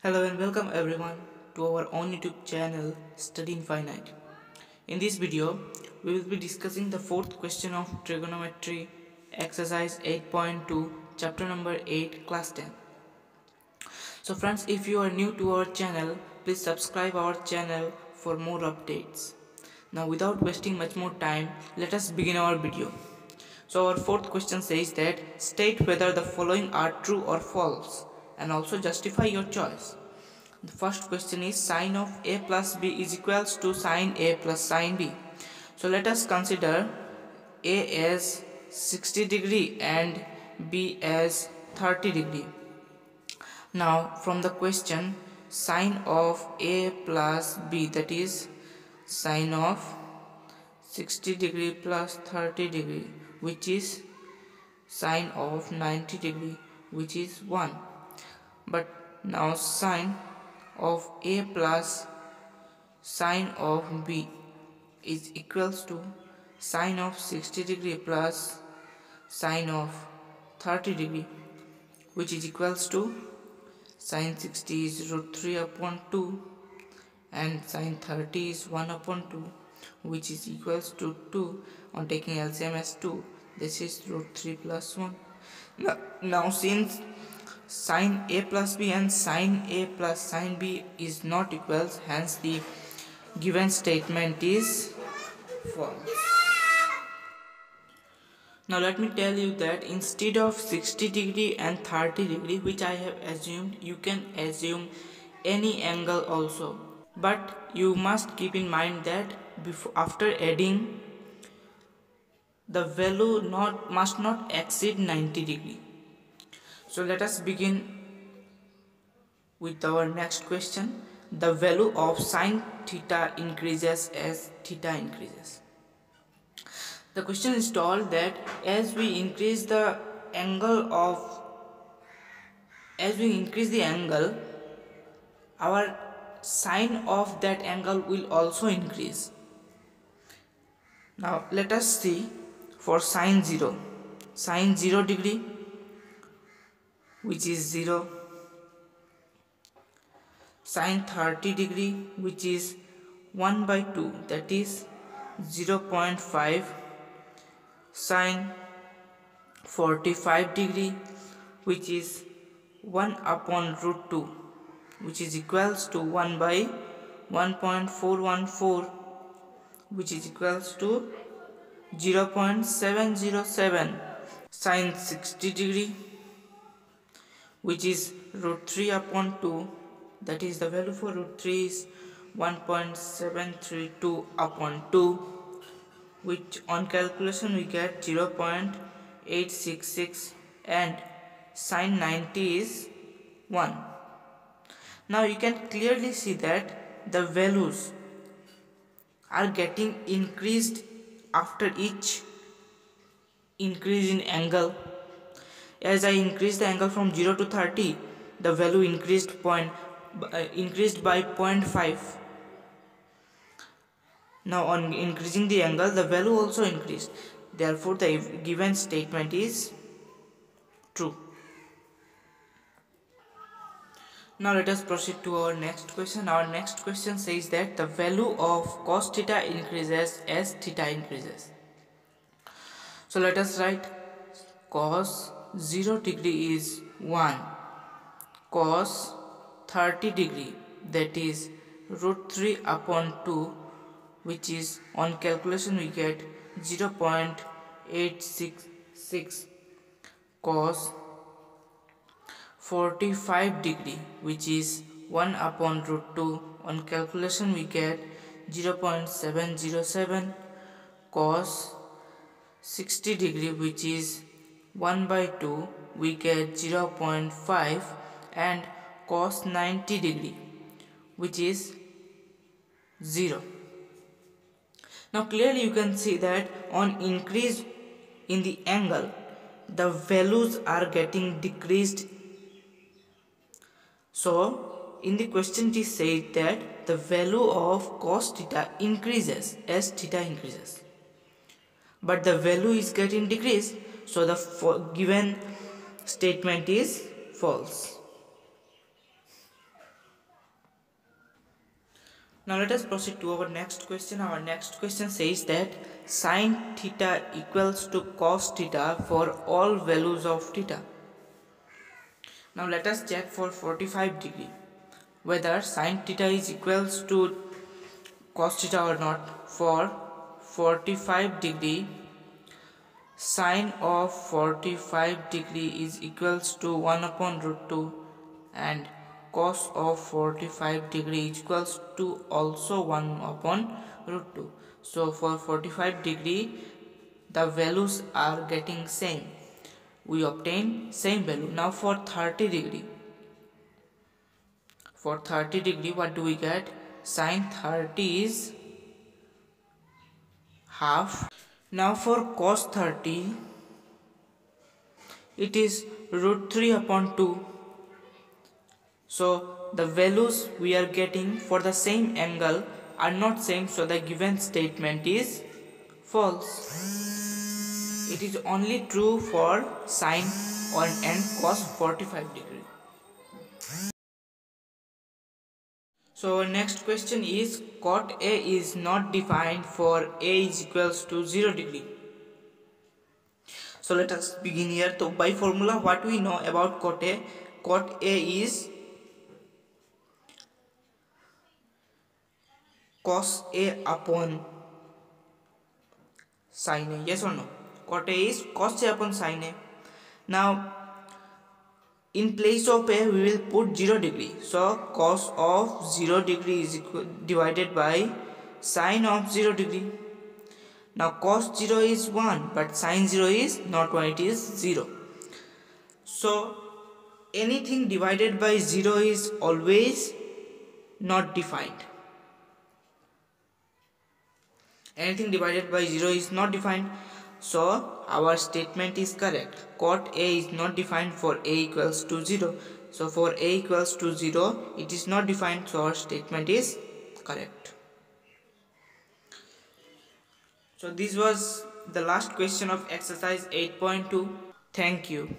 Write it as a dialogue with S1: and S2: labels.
S1: Hello and welcome everyone to our own YouTube channel Study Infinite. In this video, we will be discussing the fourth question of trigonometry exercise 8.2 chapter number 8 class 10. So friends, if you are new to our channel, please subscribe our channel for more updates. Now without wasting much more time, let us begin our video. So our fourth question says that state whether the following are true or false and also justify your choice. The first question is sine of a plus b is equals to sine a plus sine b. So let us consider a as 60 degree and b as 30 degree. Now from the question sine of a plus b, that is sine of 60 degree plus 30 degree, which is sine of 90 degree, which is 1. But now sine of a plus sine of b is equals to sine of 60 degree plus sine of 30 degree, which is equals to sine 60 is root 3 upon 2 and sine 30 is 1 upon 2, which is equals to 2. On taking LCM as 2, this is root 3 plus 1. Now since sine a plus b and sine a plus sine b is not equals, hence the given statement is false. Now let me tell you that instead of 60 degree and 30 degree, which I have assumed, you can assume any angle also. But you must keep in mind that after adding, the value must not exceed 90 degree. So let us begin with our next question. The value of sine theta increases as theta increases. The question is told that as we increase the angle, our sine of that angle will also increase. Now let us see for sine 0. Sine 0 degree, which is 0. Sine 30 degree, which is 1 by 2, that is 0.5. Sine 45 degree, which is 1 upon root 2, which is equals to 1 by 1.414, which is equals to 0.707. Sine 60 degree, which is root 3 upon 2, that is the value for root 3 is 1.732 upon 2, which on calculation we get 0.866, and sine 90 is 1. Now you can clearly see that the values are getting increased after each increase in angle. As I increase the angle from 0 to 30, the value increased by 0.5. Now on increasing the angle, the value also increased. Therefore the given statement is true. Now let us proceed to our next question. Our next question says that the value of cos theta increases as theta increases. So let us write cos 0 degree is 1. Cos 30 degree, that is root 3 upon 2, which is on calculation we get 0.866. Cos 45 degree, which is 1 upon root 2, on calculation we get 0.707. Cos 60 degree, which is 1 by 2, we get 0.5, and cos 90 degree, which is 0. Now clearly you can see that on increase in the angle, the values are getting decreased. So in the question it is said that the value of cos theta increases as theta increases, but the value is getting decreased, so the given statement is false. Now let us proceed to our next question. Our next question says that sine theta equals to cos theta for all values of theta. Now let us check for 45 degree whether sine theta is equals to cos theta or not. For 45 degree, sine of 45 degree is equals to 1 upon root 2 and cos of 45 degree is equals to also 1 upon root 2. So for 45 degree the values are getting same. We obtain same value. Now for 30 degree. For 30 degree what do we get? Sine 30 is half. Now for cos 30 it is root 3 upon 2. So the values we are getting for the same angle are not same, so the given statement is false. It is only true for sine and cos 45 degree. So our next question is cot A is not defined for A is equals to 0 degree. So let us begin here. So by formula what we know about cot A? Cot A is cos A upon sin A. Yes or no? Cot A is cos A upon sin A. Now in place of A we will put 0 degree. So cos of 0 degree is divided by sin of 0 degree. Now cos 0 is 1 but sin 0 is not 1, it is 0. So anything divided by 0 is always not defined. Anything divided by 0 is not defined. So our statement is correct. Cot A is not defined for A equals to 0. So for A equals to 0 it is not defined, so our statement is correct. So this was the last question of exercise 8.2. Thank you.